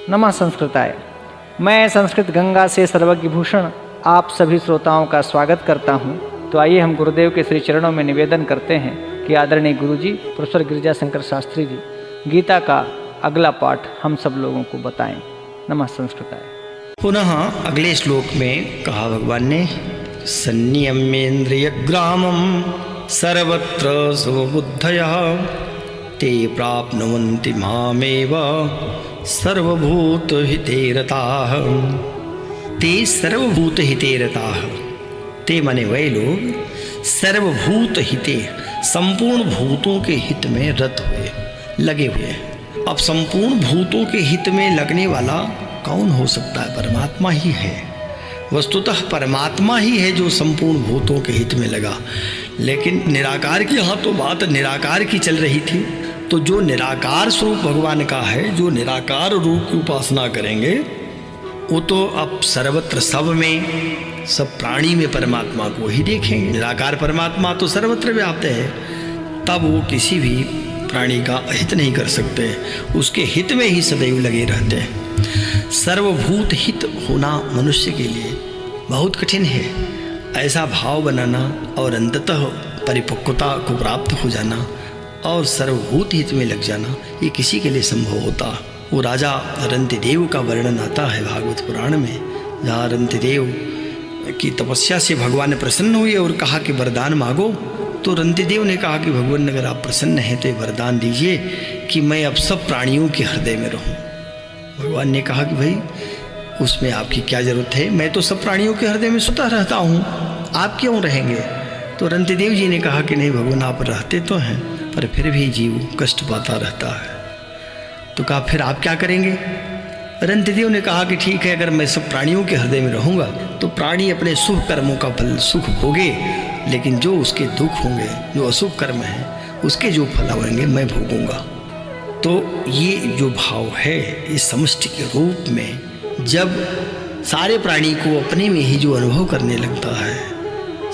नमः संस्कृताय। मैं संस्कृत गंगा से सर्वज्ञ भूषण आप सभी श्रोताओं का स्वागत करता हूं। तो आइए हम गुरुदेव के श्री चरणों में निवेदन करते हैं कि आदरणीय गुरुजी प्रोफेसर गिरिजा शंकर शास्त्री जी गीता का अगला पाठ हम सब लोगों को बताएं। नमः संस्कृताय। पुनः अगले श्लोक में कहा भगवान ने, संनियम्येन्द्रिय ग्रामम सर्वत्र समबुद्धयः ते प्राप्नुवन्ति मामेव सर्वभूत हिते रताः। ते सर्वभूत हिते रताः। ते माने वे लोग सर्वभूत हिते, संपूर्ण भूतों के हित में रत हुए, लगे हुए। अब संपूर्ण भूतों के हित में लगने वाला कौन हो सकता है? परमात्मा ही है। वस्तुतः परमात्मा ही है जो संपूर्ण भूतों के हित में लगा। लेकिन निराकार की, यहाँ तो बात निराकार की चल रही थी। तो जो निराकार स्वरूप भगवान का है, जो निराकार रूप की उपासना करेंगे, वो तो अब सर्वत्र सब में, सब प्राणी में परमात्मा को ही देखेंगे। निराकार परमात्मा तो सर्वत्र व्याप्त है, तब वो किसी भी प्राणी का हित नहीं कर सकते, उसके हित में ही सदैव लगे रहते हैं। सर्वभूत हित होना मनुष्य के लिए बहुत कठिन है। ऐसा भाव बनाना और अंततः परिपक्वता को प्राप्त हो जाना और सर्वभूत हित में लग जाना, ये किसी के लिए संभव होता। वो राजा रंतिदेव का वर्णन आता है भागवत पुराण में, जहाँ रंतिदेव की तपस्या से भगवान प्रसन्न हुए और कहा कि वरदान मांगो। तो रंतिदेव ने कहा कि भगवान अगर आप प्रसन्न हैं तो ये वरदान दीजिए कि मैं अब सब प्राणियों के हृदय में रहूं। भगवान ने कहा कि भाई उसमें आपकी क्या जरूरत है, मैं तो सब प्राणियों के हृदय में स्वतः रहता हूँ, आप क्यों रहेंगे? तो रंतिदेव जी ने कहा कि नहीं भगवान, आप रहते तो हैं पर फिर भी जीव कष्ट पाता रहता है। तो कहा फिर आप क्या करेंगे? रंतिदेव ने कहा कि ठीक है, अगर मैं सब प्राणियों के हृदय में रहूँगा तो प्राणी अपने शुभ कर्मों का फल सुख भोगे, लेकिन जो उसके दुख होंगे, जो अशुभ कर्म हैं, उसके जो फल होंगे मैं भोगूंगा। तो ये जो भाव है, इस समष्टि के रूप में जब सारे प्राणी को अपने में ही जो अनुभव करने लगता है,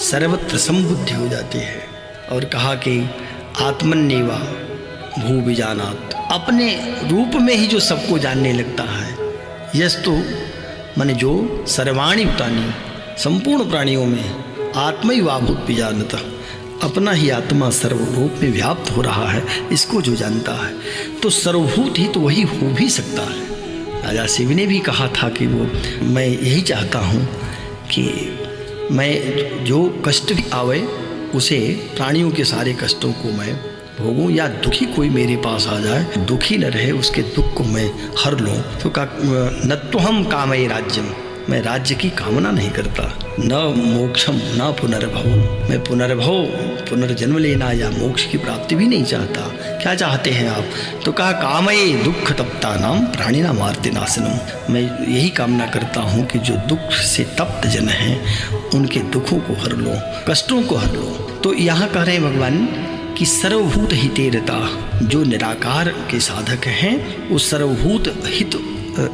सर्वत्र समबुद्धि हो जाती है। और कहा कि आत्मन्येवा भूविजानात्, अपने रूप में ही जो सबको जानने लगता है। यस्तु माने जो सर्वाणि भूतानि, संपूर्ण प्राणियों में आत्मैवाभूत विजानतः, अपना ही आत्मा सर्वरूप में व्याप्त हो रहा है, इसको जो जानता है तो सर्वभूत ही तो वही हो भी सकता है। राजा शिव ने भी कहा था कि वो, मैं यही चाहता हूँ कि मैं जो कष्ट भी आवे उसे, प्राणियों के सारे कष्टों को मैं भोगूं, या दुखी कोई मेरे पास आ जाए, दुखी न रहे, उसके दुख को मैं हर लूँ। तो न तो हम कामये राज्यम, मैं राज्य की कामना नहीं करता, न मोक्षम न पुनर्भव, मैं पुनर्जन्म लेना या मोक्ष की प्राप्ति भी नहीं चाहता। क्या चाहते हैं आप? तो कहा कामये दुख तप्ता नाम प्राणी नाम आर्ति नाशनम, मैं यही कामना करता हूँ कि जो दुख से तप्त जन हैं उनके दुखों को हर लो, कष्टों को हर लो। तो यहाँ कह रहे हैं भगवान कि सर्वभूत हिते रता, जो निराकार के साधक हैं वो सर्वभूत हित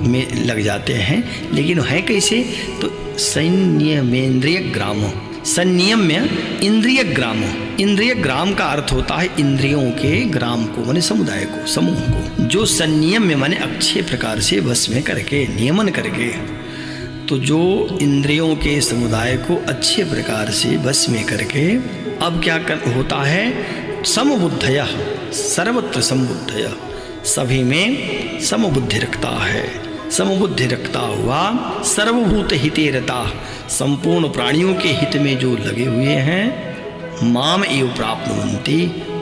में लग जाते हैं। लेकिन है कैसे? तो संयमेन्द्रिय ग्रामो, संयम्य इंद्रिय ग्रामो। इंद्रिय ग्राम का अर्थ होता है इंद्रियों के ग्राम को, माने समुदाय को, समूह को। जो संयम्य माने अच्छे प्रकार से वश में करके, नियमन करके। तो जो इंद्रियों के समुदाय को अच्छे प्रकार से वश में करके, अब क्या होता है? समबुद्धयः, सर्वत्र समबुद्धयः, सभी में समबुद्धि रखता है। समबुद्धि रखता हुआ सर्वभूत हिते रता, संपूर्ण प्राणियों के हित में जो लगे हुए हैं, माम एव प्राप्नुवन्ति,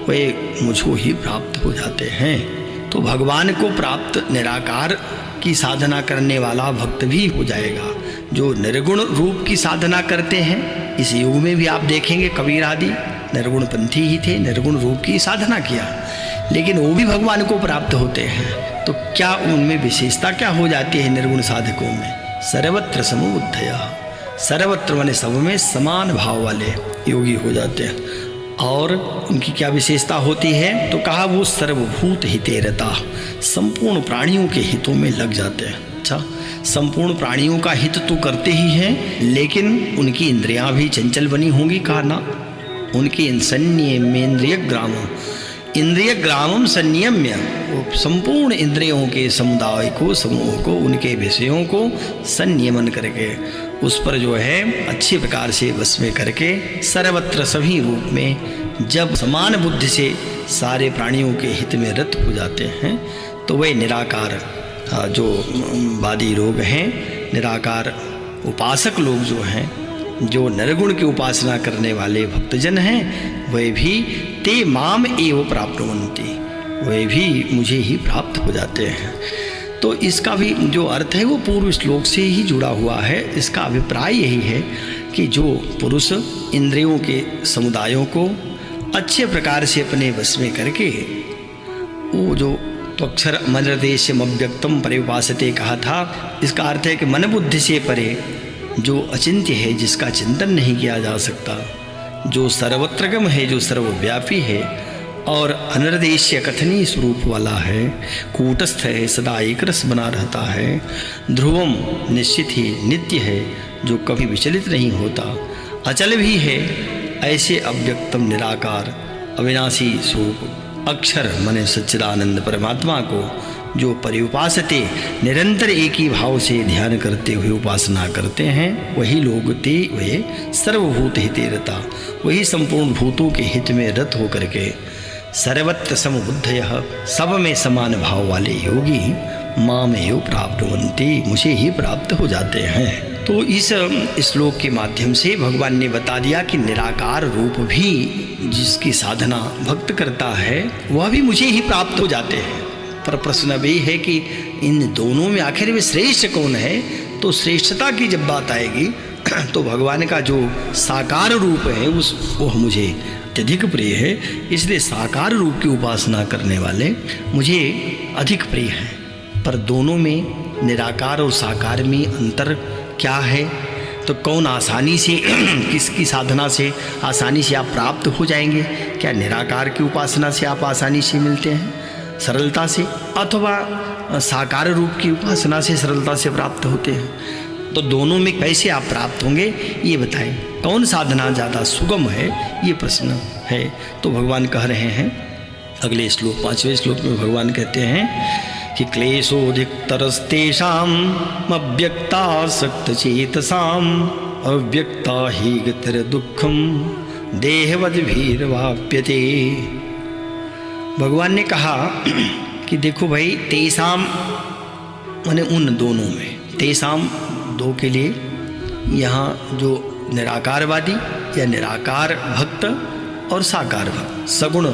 वे मुझको ही प्राप्त हो जाते हैं। तो भगवान को प्राप्त निराकार की साधना करने वाला भक्त भी हो जाएगा। जो निर्गुण रूप की साधना करते हैं, इस युग में भी आप देखेंगे कबीर आदि निर्गुण पंथी ही थे, निर्गुण रूप की साधना किया, लेकिन वो भी भगवान को प्राप्त होते हैं। तो क्या उनमें विशेषता क्या हो जाती है निर्गुण साधकों में? सर्वत्र समबुद्धयः, सर्वत्र माने सब में समान भाव वाले योगी हो जाते हैं। और उनकी क्या विशेषता होती है? तो कहा वो सर्वभूत हिते रता, संपूर्ण प्राणियों के हितों में लग जाते हैं। अच्छा, संपूर्ण प्राणियों का हित तो करते ही हैं, लेकिन उनकी इंद्रियां भी चंचल बनी होंगी। कहा ना, उनकी संयमेन्द्रिय ग्राम, इंद्रिय ग्रामम संयम्य, वो संपूर्ण इंद्रियों के समुदाय को, समूह को, उनके विषयों को संयमन करके उस पर जो है अच्छी प्रकार से वश में करके सर्वत्र सभी रूप में जब समान बुद्धि से सारे प्राणियों के हित में रत हो जाते हैं तो वह निराकार जो वादी लोग हैं, निराकार उपासक लोग जो हैं, जो निर्गुण की उपासना करने वाले भक्तजन हैं, वे भी ते माम एव प्राप्नुवन्ति, वे भी मुझे ही प्राप्त हो जाते हैं। तो इसका भी जो अर्थ है वो पूर्व श्लोक से ही जुड़ा हुआ है। इसका अभिप्राय यही है कि जो पुरुष इंद्रियों के समुदायों को अच्छे प्रकार से अपने वश में करके वो जो त्वक्षर मनर्देश्यम अव्यक्तम परे उपासते कहा था, इसका अर्थ है कि मन बुद्धि से परे जो अचिंत्य है, जिसका चिंतन नहीं किया जा सकता, जो सर्वत्रगम है, जो सर्वव्यापी है और अनिर्देश्य कथनीय स्वरूप वाला है, कूटस्थ है, सदा एक रस बना रहता है, ध्रुवम निश्चित ही नित्य है, जो कभी विचलित नहीं होता, अचल भी है, ऐसे अव्यक्तम निराकार अविनाशी स्वरूप अक्षर मने सच्चिदानंद परमात्मा को जो परिउपासते निरंतर एक ही भाव से ध्यान करते हुए उपासना करते हैं, वही लोग ते वे सर्वभूत हिते रता, वही संपूर्ण भूतों के हित में रत होकर के सर्वत्र समबुद्धयः, सब में समान भाव वाले योगी मामेव प्राप्नुवन्ति, मुझे ही प्राप्त हो जाते हैं। तो इस श्लोक के माध्यम से भगवान ने बता दिया कि निराकार रूप भी जिसकी साधना भक्त करता है वह भी मुझे ही प्राप्त हो जाते हैं। पर प्रश्न भी है कि इन दोनों में आखिर में श्रेष्ठ कौन है? तो श्रेष्ठता की जब बात आएगी तो भगवान का जो साकार रूप है वह मुझे अत्यधिक प्रिय है, इसलिए साकार रूप की उपासना करने वाले मुझे अधिक प्रिय हैं। पर दोनों में निराकार और साकार में अंतर क्या है? तो कौन आसानी से किसकी साधना से आसानी से आप प्राप्त हो जाएंगे? क्या निराकार की उपासना से आप आसानी से मिलते हैं सरलता से, अथवा साकार रूप की उपासना से सरलता से प्राप्त होते हैं? तो दोनों में कैसे आप प्राप्त होंगे ये बताएं। कौन साधना ज़्यादा सुगम है, ये प्रश्न है। तो भगवान कह रहे हैं अगले श्लोक 5वें श्लोक में भगवान कहते हैं कि क्लेशोधिकतरस्तेषाम् अव्यक्तासक्तचेतसाम् अव्यक्ता हि गतिर्दुःखं देहवद्भिर्वाप्यते। भगवान ने कहा कि देखो भाई, तेषाम माने उन दोनों में, तेषाम दो के लिए यहाँ जो निराकारवादी या निराकार भक्त और साकार भक्त, सगुण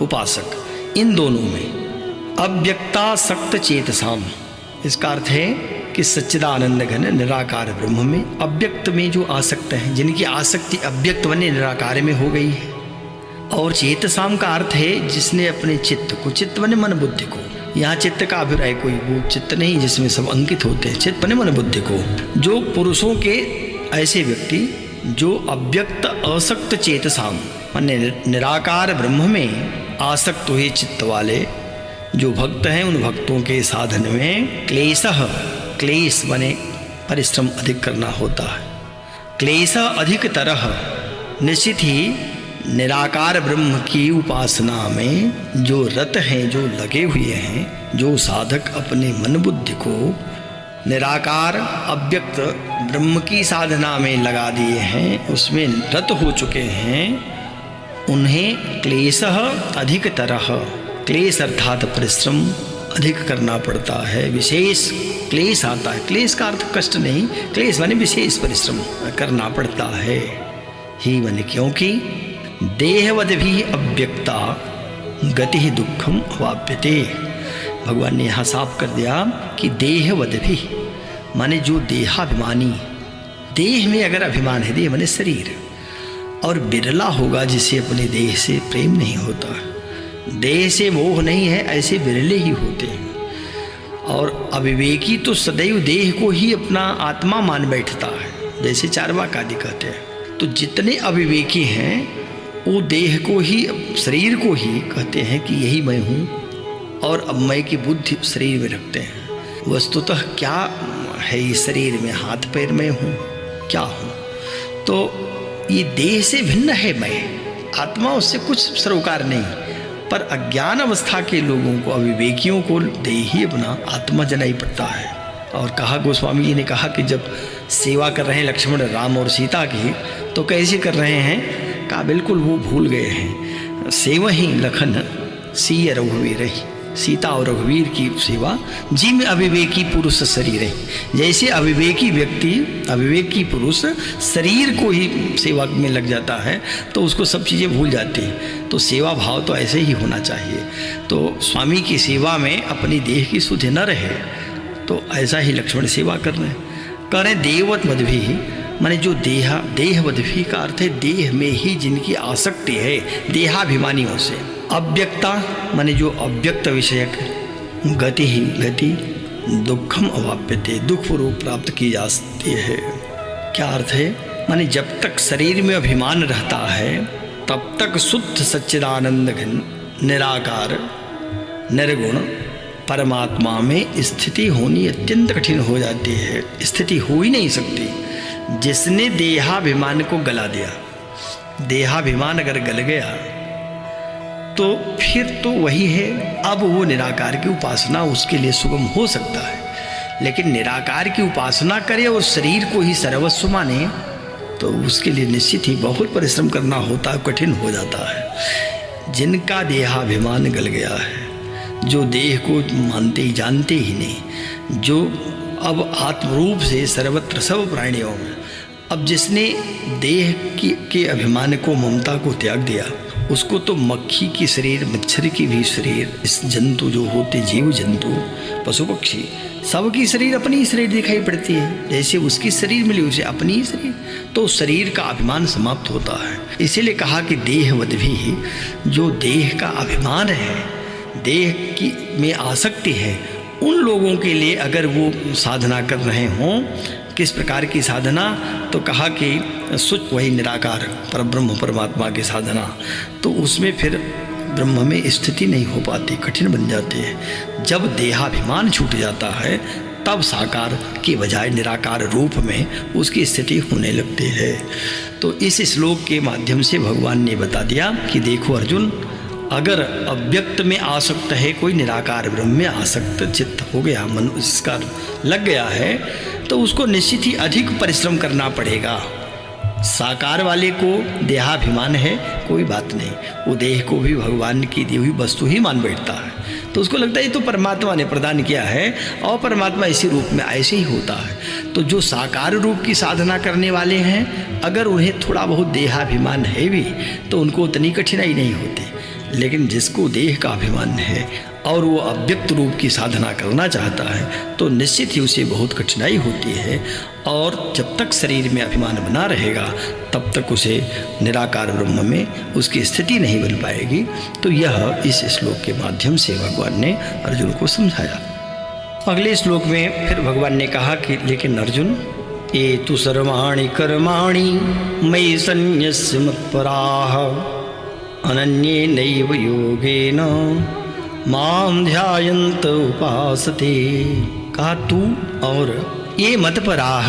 उपासक, इन दोनों में अव्यक्तासक्त चेतसाम, इसका अर्थ है कि सच्चिदानंद घन निराकार ब्रह्म में अव्यक्त में जो आसक्त हैं, जिनकी आसक्ति अव्यक्त बने निराकार में हो गई है। और चेतसाम का अर्थ है जिसने अपने चित्त को, चित्त बने मन बुद्धि को, यहाँ चित्त का अभिप्राय कोई वो चित्त नहीं जिसमें सब अंकित होते हैं, चित्त बने मन बुद्धि को, जो पुरुषों के ऐसे व्यक्ति जो अव्यक्त असक्त चेतसाम माने निराकार ब्रह्म में आसक्त हुए चित्त वाले जो भक्त हैं, उन भक्तों के साधन में क्लेश बने परिश्रम अधिक करना होता है। क्लेश अधिक तरह, निश्चित ही निराकार ब्रह्म की उपासना में जो रत हैं, जो लगे हुए हैं, जो साधक अपने मन बुद्धि को निराकार अव्यक्त ब्रह्म की साधना में लगा दिए हैं, उसमें रत हो चुके हैं, उन्हें क्लेश अधिक तरह, क्लेश अर्थात परिश्रम अधिक करना पड़ता है, विशेष क्लेश आता है। क्लेश का अर्थ कष्ट नहीं, क्लेश माने विशेष परिश्रम करना पड़ता है ही माने, क्योंकि देहवद भी अव्यक्ता गति दुखम अवाप्यते। भगवान ने यहाँ साफ कर दिया कि देहवद भी माने जो देहाभिमानी, देह में अगर अभिमान है, देह माने शरीर, और बिरला होगा जिसे अपने देह से प्रेम नहीं होता, देह से मोह नहीं है, ऐसे बिरले ही होते हैं। और अविवेकी तो सदैव देह को ही अपना आत्मा मान बैठता है, जैसे चार्वाक आदि कहते हैं। तो जितने अविवेकी हैं वो देह को ही, शरीर को ही कहते हैं कि यही मैं हूँ, और अब मैं की बुद्धि शरीर में रखते हैं। वस्तुतः क्या है इस शरीर में, हाथ पैर में हूँ, क्या हूँ? तो ये देह से भिन्न है मैं, आत्मा उससे कुछ सरोकार नहीं। पर अज्ञान अवस्था के लोगों को, अविवेकियों को देही अपना आत्मा जनाई पड़ता है। और कहा, गोस्वामी जी ने कहा कि जब सेवा कर रहे हैं लक्ष्मण, राम और सीता की, तो कैसे कर रहे हैं? कहा बिल्कुल वो भूल गए हैं। सेवहि लखन सिय रघुवीर, सीता और रघुवीर की सेवा जिम अविवेकी पुरुष शरीर है। जैसे अविवेकी व्यक्ति, अविवेकी पुरुष शरीर को ही सेवा में लग जाता है तो उसको सब चीज़ें भूल जाती हैं। तो सेवा भाव तो ऐसे ही होना चाहिए। तो स्वामी की सेवा में अपनी देह की सुध न रहे, तो ऐसा ही लक्ष्मण सेवा करें देववत मदभी, माने जो देहवदभी का अर्थ है देह में ही जिनकी आसक्ति है, देहाभिमानियों से। अव्यक्ता माने जो अव्यक्त विषयक, गति दुखम अवाप्यते, दुख पूर्वक प्राप्त की जा सकती है। क्या अर्थ है? माने जब तक शरीर में अभिमान रहता है तब तक शुद्ध सच्चिदानंद घन निराकार निर्गुण परमात्मा में स्थिति होनी अत्यंत कठिन हो जाती है। स्थिति हो ही नहीं सकती। जिसने देहाभिमान को गला दिया, देहाभिमान अगर गल गया तो फिर तो वही है, अब वो निराकार की उपासना उसके लिए सुगम हो सकता है। लेकिन निराकार की उपासना करे और शरीर को ही सर्वस्व माने तो उसके लिए निश्चित ही बहुत परिश्रम करना होता है, कठिन हो जाता है। जिनका देहाभिमान गल गया है, जो देह को मानते ही जानते ही नहीं, जो अब आत्मरूप से सर्वत्र सब प्राणियों में, अब जिसने देह के अभिमान को, ममता को त्याग दिया, उसको तो मक्खी की शरीर, मच्छर की भी शरीर, इस जंतु जो होते जीव जंतु, पशु पक्षी, सबकी शरीर अपनी ही शरीर दिखाई पड़ती है। जैसे उसकी शरीर मिली उसे अपनी ही शरीर, तो शरीर का अभिमान समाप्त होता है। इसीलिए कहा कि देहवद भी, जो देह का अभिमान है, देह की में आसक्ति है, उन लोगों के लिए अगर वो साधना कर रहे हों, किस प्रकार की साधना? तो कहा कि सुच वही निराकार परब्रह्म परमात्मा की साधना, तो उसमें फिर ब्रह्म में स्थिति नहीं हो पाती, कठिन बन जाती है। जब देहाभिमान छूट जाता है तब साकार के बजाय निराकार रूप में उसकी स्थिति होने लगती है। तो इस श्लोक के माध्यम से भगवान ने बता दिया कि देखो अर्जुन, अगर अव्यक्त में आसक्त है कोई, निराकार ब्रह्म में आसक्त चित्त हो गया, मन उसका लग गया है, तो उसको निश्चित ही अधिक परिश्रम करना पड़ेगा। साकार वाले को देहाभिमान है, कोई बात नहीं, वो देह को भी भगवान की दी हुई वस्तु ही मान बैठता है, तो उसको लगता है ये तो परमात्मा ने प्रदान किया है और परमात्मा इसी रूप में ऐसे ही होता है। तो जो साकार रूप की साधना करने वाले हैं, अगर उन्हें थोड़ा बहुत देहाभिमान है भी तो उनको उतनी कठिनाई नहीं होती। लेकिन जिसको देह का अभिमान है और वो अव्यक्त रूप की साधना करना चाहता है तो निश्चित ही उसे बहुत कठिनाई होती है। और जब तक शरीर में अभिमान बना रहेगा तब तक उसे निराकार ब्रह्म में उसकी स्थिति नहीं बन पाएगी। तो यह इस श्लोक के माध्यम से भगवान ने अर्जुन को समझाया। अगले श्लोक में फिर भगवान ने कहा कि लेकिन अर्जुन, ये तु सर्वाणि कर्माणि मयि सन्न्यस्य मत्पराः अनन्ये नैव योगेन मां ध्यायन्त उपासते। कहा तू और ये मतपराह,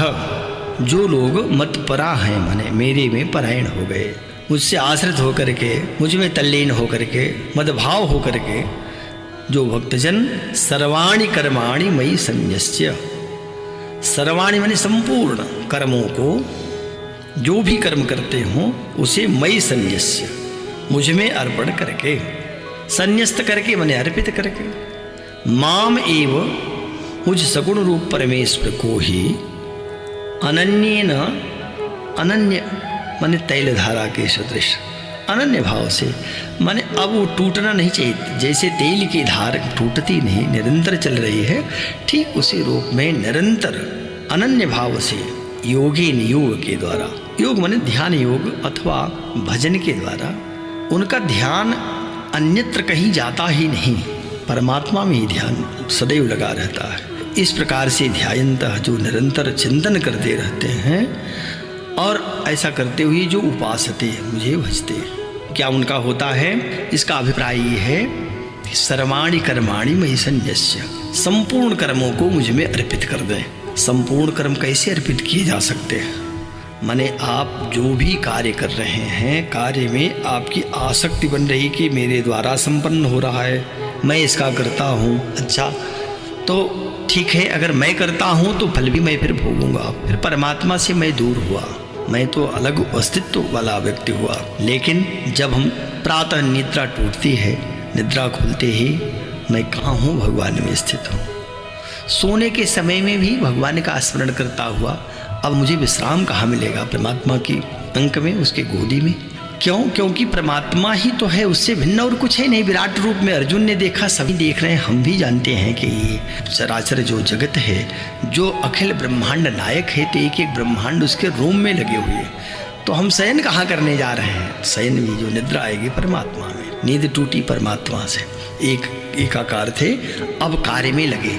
जो लोग मतपरा हैं, माने मेरे में परायण हो गए, मुझसे आश्रित होकर के, मुझ में तल्लीन होकर के, मदभाव होकर के जो भक्तजन, सर्वाणि कर्माणि मयि सन्न्यस्य, सर्वाणि माने संपूर्ण कर्मों को, जो भी कर्म करते हों उसे मयि सन्न्यस्य, मुझ में अर्पण करके, संन्यस्त करके माने अर्पित करके, माम एव मुझ सगुण रूप परमेश्वर को ही, अनन्येन, अनन्य माने तैल धारा के सदृश, अनन्य भाव से, माने अब वो टूटना नहीं चाहिए। जैसे तेल की धार टूटती नहीं, निरंतर चल रही है, ठीक उसी रूप में निरंतर अनन्य भाव से योगीन, योग के द्वारा, योग माने ध्यान योग अथवा भजन के द्वारा, उनका ध्यान अन्यत्र कहीं जाता ही नहीं, परमात्मा में ही ध्यान सदैव लगा रहता है। इस प्रकार से ध्यायन्तः, जो निरंतर चिंतन करते रहते हैं और ऐसा करते हुए जो उपासते, मुझे भजते, क्या उनका होता है? इसका अभिप्राय ये है कि सर्वाणि कर्माणि मयि सन्न्यस्य, संपूर्ण कर्मों को मुझ में अर्पित कर दें। संपूर्ण कर्म कैसे अर्पित किए जा सकते हैं? माने आप जो भी कार्य कर रहे हैं, कार्य में आपकी आसक्ति बन रही कि मेरे द्वारा संपन्न हो रहा है, मैं इसका करता हूँ। अच्छा, तो ठीक है, अगर मैं करता हूँ तो फल भी मैं फिर भोगूंगा, फिर परमात्मा से मैं दूर हुआ, मैं तो अलग अस्तित्व वाला व्यक्ति हुआ। लेकिन जब हम प्रातः निद्रा टूटती है, निद्रा खुलते ही मैं कहाँ हूँ, भगवान में स्थित हूँ। सोने के समय में भी भगवान का स्मरण करता हुआ अब मुझे विश्राम कहाँ मिलेगा, परमात्मा की अंक में, उसके गोदी में। क्यों? क्योंकि परमात्मा ही तो है, उससे भिन्न और कुछ है नहीं। विराट रूप में अर्जुन ने देखा, सभी देख रहे हैं, हम भी जानते हैं कि ये चराचर जो जगत है, जो अखिल ब्रह्मांड नायक है, तो एक एक ब्रह्मांड उसके रोम में लगे हुए। तो हम शयन कहाँ करने जा रहे हैं? शयन में जो निद्रा आएगी परमात्मा में। नींद टूटी परमात्मा से, एकाकार थे, अब कार्य में लगे।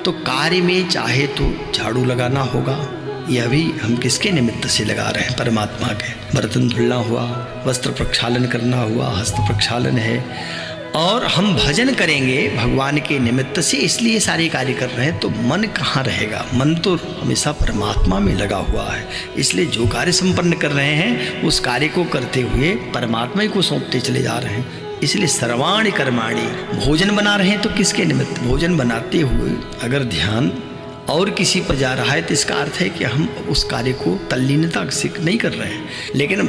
तो कार्य में चाहे तो झाड़ू लगाना होगा, यह भी हम किसके निमित्त से लगा रहे हैं? परमात्मा के। बर्तन धुलना हुआ, वस्त्र प्रक्षालन करना हुआ, हस्त प्रक्षालन है, और हम भजन करेंगे भगवान के निमित्त से, इसलिए सारे कार्य कर रहे हैं। तो मन कहाँ रहेगा? मन तो हमेशा परमात्मा में लगा हुआ है। इसलिए जो कार्य संपन्न कर रहे हैं उस कार्य को करते हुए परमात्मा को सौंपते चले जा रहे हैं। इसलिए सर्वाणि कर्माणि, भोजन बना रहे हैं तो किसके निमित्त? भोजन बनाते हुए अगर ध्यान और किसी पर जा रहा है तो इसका अर्थ है कि हम उस कार्य को तल्लीनता से नहीं कर रहे हैं। लेकिन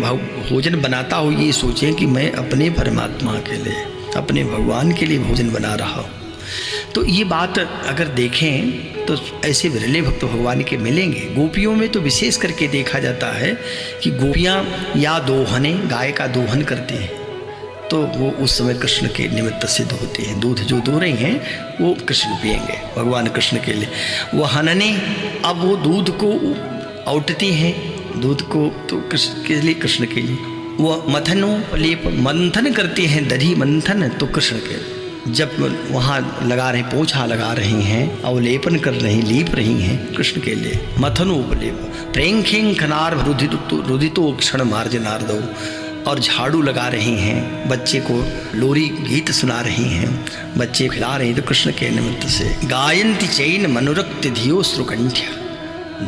भोजन बनाता हुआ ये सोचें कि मैं अपने परमात्मा के लिए, अपने भगवान के लिए भोजन बना रहा हूँ। तो ये बात अगर देखें तो ऐसे विरले भक्त भगवान के मिलेंगे। गोपियों में तो विशेष करके देखा जाता है कि गोपियाँ या दोहने, गाय का दोहन करती हैं, तो वो उस समय कृष्ण के निमित्त सिद्ध होती हैं। दूध जो दो रही हैं वो कृष्ण पिएंगे, भगवान कृष्ण के लिए। वो हनने, अब वो दूध को औटती हैं, दूध को तो कृष्ण के लिए, कृष्ण के लिए। वो मथनो लेप, मंथन करती हैं, दधी मंथन, तो कृष्ण के लिए। जब वहाँ लगा रहे, पोछा लगा रही हैं, अवलेपन कर रही, लीप रही हैं, कृष्ण के लिए। मथनोपलेप, प्रेंखें खनार रुदितो क्षण मार्जनार्दो, और झाड़ू लगा रही हैं, बच्चे को लोरी गीत सुना रही हैं, बच्चे खिला रही हैं, तो कृष्ण के निमित्त से। गायंती चैन मनुरक्त धियो श्रुकंठ्या,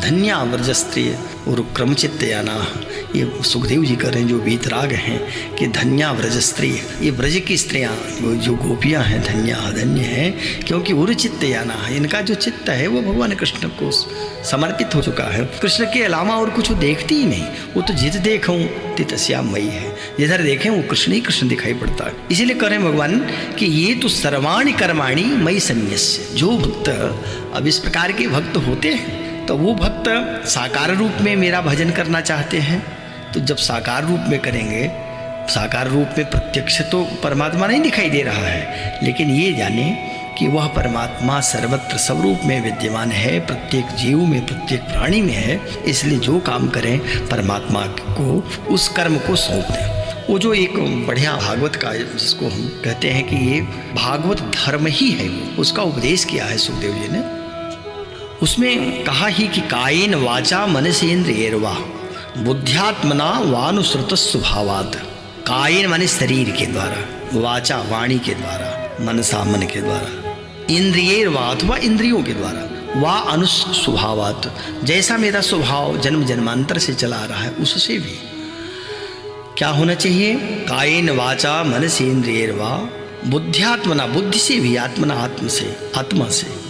धन्या व्रजस्त्रिय और क्रमचित्तयाना। ये सुखदेव जी कर रहे हैं जो वीतराग हैं कि धन्या व्रजस्त्रिय, ये व्रज की स्त्रियाँ जो गोपियाँ हैं धन्या धन्य हैं, क्योंकि उर्चित्तयाना, इनका जो चित्त है वो भगवान कृष्ण को समर्पित हो चुका है। कृष्ण के अलावा और कुछ देखती ही नहीं, वो तो जित देखूँ तितस्यामयी है, जिधर देखें वो कृष्ण ही कृष्ण दिखाई पड़ता है। इसीलिए कह रहे हैं भगवान कि ये तो सर्वाणि कर्माणि मयि सन्न्यस्य। जो भक्त अब इस प्रकार के भक्त होते हैं तो वो भक्त साकार रूप में मेरा भजन करना चाहते हैं। तो जब साकार रूप में करेंगे, साकार रूप में प्रत्यक्ष तो परमात्मा नहीं दिखाई दे रहा है, लेकिन ये जाने कि वह परमात्मा सर्वत्र सब रूप में विद्यमान है, प्रत्येक जीव में, प्रत्येक प्राणी में है। इसलिए जो काम करें परमात्मा को, उस कर्म को सौंप दें। वो जो एक बढ़िया भागवत का, जिसको हम कहते हैं कि ये भागवत धर्म ही है, उसका उपदेश किया है सुखदेव जी ने। उसमें कहा ही कि कायेन वाचा मनसेन्द्रियैर्वा बुद्ध्यात्मना वानुसृत स्वभावात्। कायेन माने शरीर के द्वारा, वाचा वाणी के द्वारा, मनसा मन के द्वारा, इंद्रियैर्वा अथवा इंद्रियों के द्वारा, वा अनुस्वभावात्, जैसा मेरा स्वभाव जन्म जन्मांतर से चला रहा है उससे भी क्या होना चाहिए? कायेन वाचा मनसेन्द्रियैर्वा बुद्ध्यात्मना, बुद्धि से भी, आत्मना आत्म से, आत्मा से,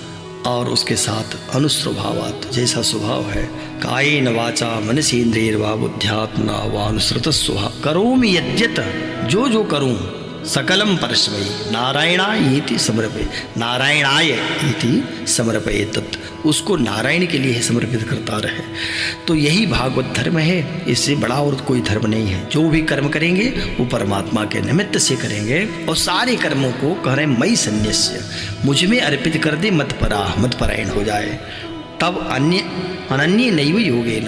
और उसके साथ अनुस्वभावात्, जैसा स्वभाव है। कायेन वाचा मनसेन्द्रियैर्वा बुद्ध्यात्मना वानुसृत स्वभाव करोमि यद्यत, जो जो करूं सकलम परस्मै नारायणाय समर्पये, नारायणाय इति समर्पये तत्, उसको नारायण के लिए समर्पित करता रहे। तो यही भागवत धर्म है, इससे बड़ा और कोई धर्म नहीं है। जो भी कर्म करेंगे वो परमात्मा के निमित्त से करेंगे, और सारे कर्मों को कह रहे मयि सन्न्यस्य, मुझ में अर्पित कर दे, मतपरायण हो जाए। तब अनन्य नैव योगेन,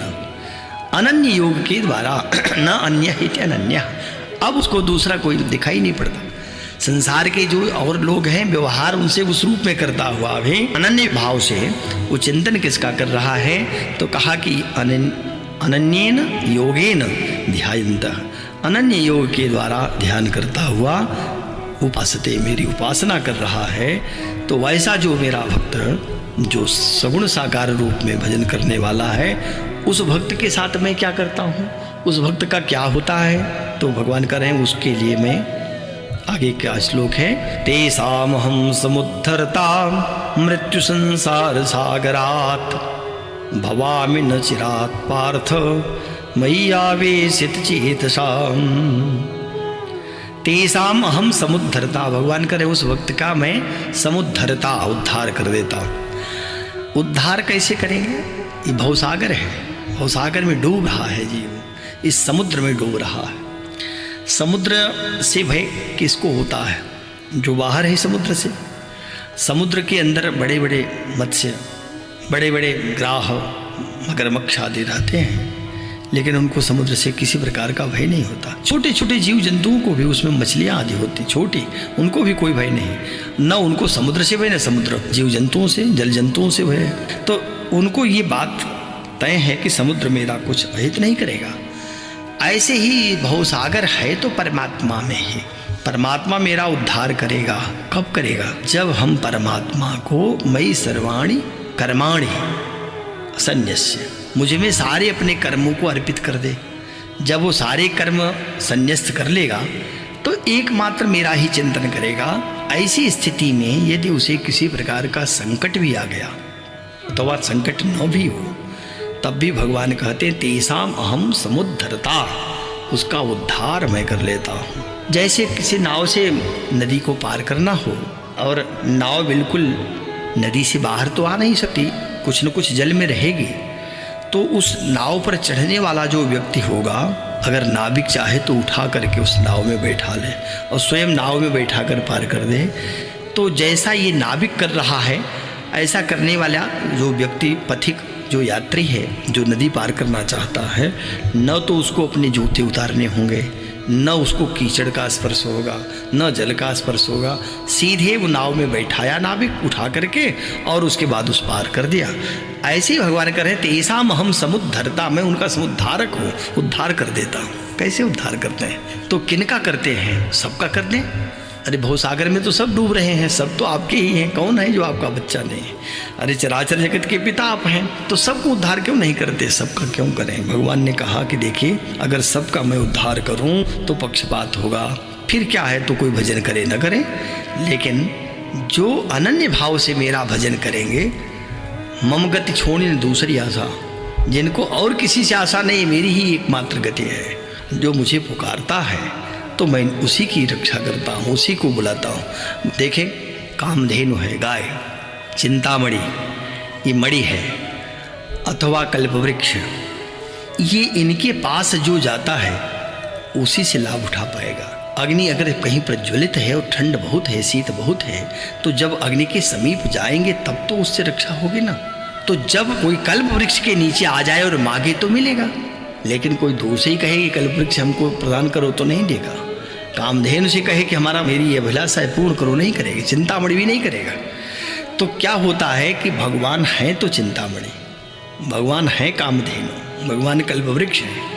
अनन्य योग के द्वारा, न अन्य हित अनन्य, अब उसको दूसरा कोई दिखाई नहीं पड़ता। संसार के जो और लोग हैं व्यवहार उनसे उस रूप में करता हुआ भी अनन्य भाव से वो चिंतन किसका कर रहा है? तो कहा कि अनन्येन योगेन ध्यायन्तः, अनन्य योग के द्वारा ध्यान करता हुआ उपासते, मेरी उपासना कर रहा है। तो वैसा जो मेरा भक्त जो सगुण साकार रूप में भजन करने वाला है उस भक्त के साथ मैं क्या करता हूँ, उस भक्त का क्या होता है, तो भगवान कह रहे हैं उसके लिए मैं आगे क्या श्लोक है, तेषाम हम समुद्धरता मृत्यु संसार सागरात भवामि न चिरात पार्थ मयि आवेशित चेतसाम। तेषाम अहम समुद्धरता, भगवान करे उस वक्त का मैं समुद्धरता, उद्धार कर देता हूँ। उद्धार कैसे करेंगे, ये भवसागर है, भवसागर में डूब रहा है जीव, इस समुद्र में डूब रहा है। समुद्र से भय किसको होता है, जो बाहर है समुद्र से। समुद्र के अंदर बड़े बड़े मत्स्य, बड़े बड़े ग्राह, मगरमच्छ आदि रहते हैं, लेकिन उनको समुद्र से किसी प्रकार का भय नहीं होता। छोटे छोटे जीव जंतुओं को भी, उसमें मछलियाँ आदि होती छोटी, उनको भी कोई भय नहीं, न उनको समुद्र से भय, न समुद्र जीव जंतुओं से, जल जंतुओं से भय। तो उनको ये बात तय है कि समुद्र मेरा कुछ अहित नहीं करेगा। ऐसे ही भवसागर है तो परमात्मा में ही, परमात्मा मेरा उद्धार करेगा। कब करेगा, जब हम परमात्मा को मयि सर्वाणि कर्माणि संन्यस्य, मुझे में सारे अपने कर्मों को अर्पित कर दे। जब वो सारे कर्म संन्यस्त कर लेगा तो एकमात्र मेरा ही चिंतन करेगा। ऐसी स्थिति में यदि उसे किसी प्रकार का संकट भी आ गया, तो वह संकट न भी हो, तब भी भगवान कहते हैं तेषाम अहम समुद्धरता, उसका उद्धार मैं कर लेता हूँ। जैसे किसी नाव से नदी को पार करना हो, और नाव बिल्कुल नदी से बाहर तो आ नहीं सकती, कुछ न कुछ जल में रहेगी, तो उस नाव पर चढ़ने वाला जो व्यक्ति होगा, अगर नाविक चाहे तो उठा करके उस नाव में बैठा ले और स्वयं नाव में बैठा कर पार कर दे। तो जैसा ये नाविक कर रहा है, ऐसा करने वाला जो व्यक्ति, पथिक जो यात्री है, जो नदी पार करना चाहता है, न तो उसको अपने जूते उतारने होंगे, न उसको कीचड़ का स्पर्श होगा, न जल का स्पर्श होगा। सीधे वो नाव में बैठाया नाविक उठा करके और उसके बाद उस पार कर दिया। ऐसे ही भगवान कह रहे हैं तेषाम अहम समुद्धरता, मैं उनका समुद्धारक हूँ, उद्धार कर देता हूँ। कैसे उद्धार करते हैं, तो किनका करते हैं, सबका कर दें। अरे भवसागर में तो सब डूब रहे हैं, सब तो आपके ही हैं, कौन है जो आपका बच्चा नहीं है। अरे चराचर जगत के पिता आप हैं, तो सबको उद्धार क्यों नहीं करते, सबका क्यों करें। भगवान ने कहा कि देखिए, अगर सबका मैं उद्धार करूं तो पक्षपात होगा, फिर क्या है, तो कोई भजन करे न करे, लेकिन जो अनन्य भाव से मेरा भजन करेंगे, मम गति छोड़ी न दूसरी आशा, जिनको और किसी से आशा नहीं, मेरी ही एकमात्र गति है, जो मुझे पुकारता है तो मैं उसी की रक्षा करता हूँ, उसी को बुलाता हूँ। देखें, कामधेनु है, गाय, चिंतामणि ये मणि है, अथवा कल्पवृक्ष, ये इनके पास जो जाता है उसी से लाभ उठा पाएगा। अग्नि अगर कहीं प्रज्वलित है और ठंड बहुत है, शीत बहुत है, तो जब अग्नि के समीप जाएंगे तब तो उससे रक्षा होगी ना। तो जब कोई कल्प वृक्ष के नीचे आ जाए और मांगे तो मिलेगा, लेकिन कोई दूर से ही कहे कि कल्प वृक्ष हमको प्रदान करो तो नहीं देगा। कामधेनु से कहे कि हमारा मेरी ये अभिलाषा है पूर्ण करो, नहीं करेगी। चिंतामणि भी नहीं करेगा। तो क्या होता है कि भगवान है तो चिंतामणि, भगवान है कामधेनु, भगवान कल्पवृक्ष है।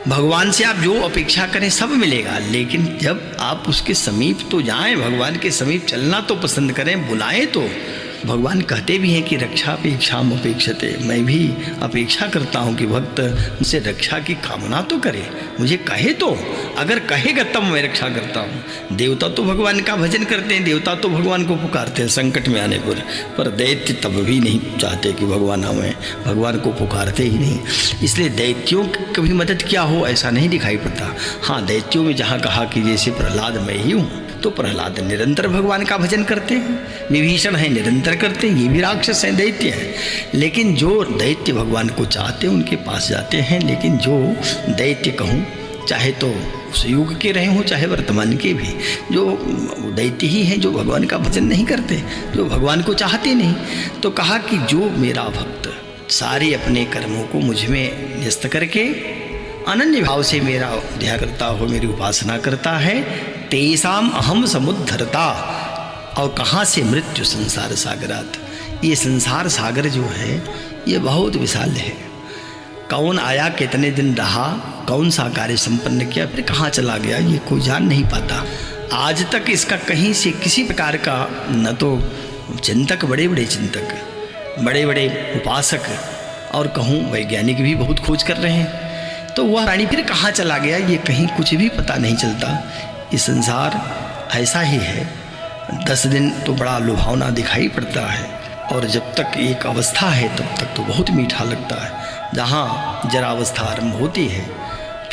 भगवान से आप जो अपेक्षा करें सब मिलेगा, लेकिन जब आप उसके समीप तो जाएं, भगवान के समीप चलना तो पसंद करें, बुलाएं तो। भगवान कहते भी हैं कि रक्षा अपेक्षाम अपेक्षते, मैं भी अपेक्षा करता हूँ कि भक्त मुझसे रक्षा की कामना तो करे, मुझे कहे तो, अगर कहेगा तब मैं रक्षा करता हूँ। देवता तो भगवान का भजन करते हैं, देवता तो भगवान को पुकारते हैं संकट में आने पर दैत्य तब भी नहीं चाहते कि भगवान हमें, भगवान को पुकारते ही नहीं। इसलिए दैत्यों की कभी मदद क्या हो ऐसा नहीं दिखाई पड़ता। हाँ, दैत्यों में जहाँ कहा कि जैसे प्रहलाद मैं ही हूँ, तो प्रहलाद निरंतर भगवान का भजन करते हैं, विभीषण है निरंतर करते हैं, ये भी राक्षस हैं, दैत्य हैं। लेकिन जो दैत्य भगवान को चाहते हैं उनके पास जाते हैं, लेकिन जो दैत्य कहूँ, चाहे तो उस युग के रहे हों चाहे वर्तमान के भी, जो दैत्य ही हैं जो भगवान का भजन नहीं करते, जो भगवान को चाहते नहीं। तो कहा कि जो मेरा भक्त सारे अपने कर्मों को मुझ में न्यस्त करके अनन्य भाव से मेरा ध्यान करता हो, मेरी उपासना करता है, तेषाम अहम समुद्धरता। और कहाँ से, मृत्यु संसार सागरात। ये संसार सागर जो है ये बहुत विशाल है। कौन आया, कितने दिन रहा, कौन सा कार्य संपन्न किया, फिर कहाँ चला गया, ये कोई जान नहीं पाता। आज तक इसका कहीं से किसी प्रकार का न तो चिंतक, बड़े बड़े चिंतक, बड़े बड़े उपासक और कहूँ वैज्ञानिक भी बहुत खोज कर रहे हैं। तो वह प्राणी फिर कहाँ चला गया ये कहीं कुछ भी पता नहीं चलता। ये संसार ऐसा ही है। 10 दिन तो बड़ा लुभावना दिखाई पड़ता है, और जब तक एक अवस्था है तब तक तो बहुत मीठा लगता है। जहाँ जरा अवस्था आरंभ होती है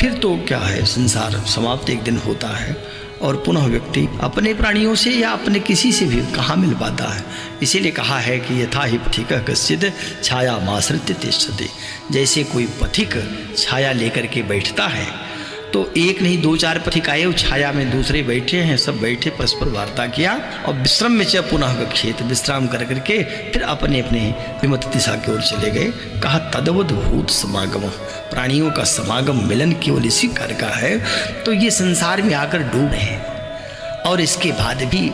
फिर तो क्या है, संसार समाप्त एक दिन होता है और पुनः व्यक्ति अपने प्राणियों से या अपने किसी से भी कहाँ मिल पाता है। इसीलिए कहा है कि यथा ही पथिक कश्चित् छाया माश्रित्य तिष्ठति। जैसे कोई पथिक छाया लेकर के बैठता है तो एक नहीं 2-4 पथिक आए, छाया में दूसरे बैठे हैं, सब बैठे परस्पर वार्ता किया और विश्रम में च पुनः गच्छेत, विश्राम कर करके फिर अपने अपने विमत दिशा की ओर चले गए। कहा तदवद भूत समागम, प्राणियों का समागम मिलन केवल इसी कार्य का है। तो ये संसार में आकर डूब रहे हैं और इसके बाद भी